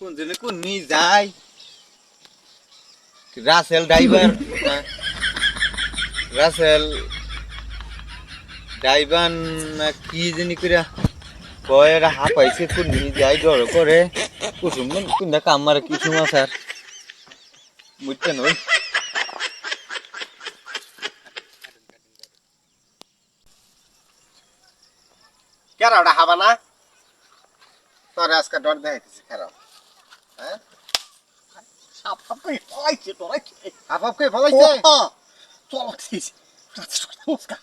কোন জনে কোন নি যায় রাসেল ড্রাইভার রাসেল ড্রাইভার না কি জানি করে কয়রা হাঁপাইছে কোন নি যায় ডর করে কুসুম কোনটা কামার কি সুমা স্যার বুঝছেন ওই কেরা ওটা হাবা না তোরে আজকে ডর দেখাইতেছি কেরা হ্যাঁ সাপ সাপ কই ফলাইছে তোরা কি হাপ কই ফলাইছে চল দিস নমস্কার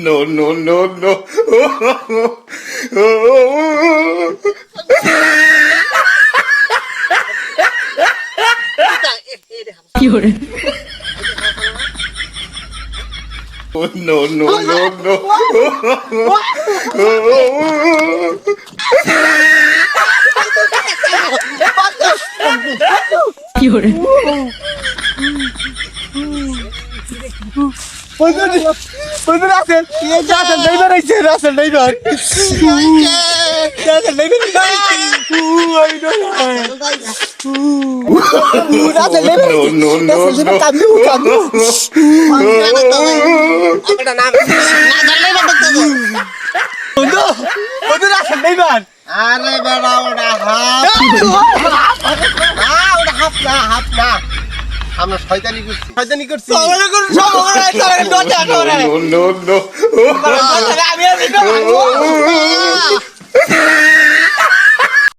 no, no, no, no. No, no, no, no. Rasel driver আইছে Rasel driver No, no, no, আরে বেড়া ওটা হাফ না হাফ না আমরা শয়তানি করছি no, no, no.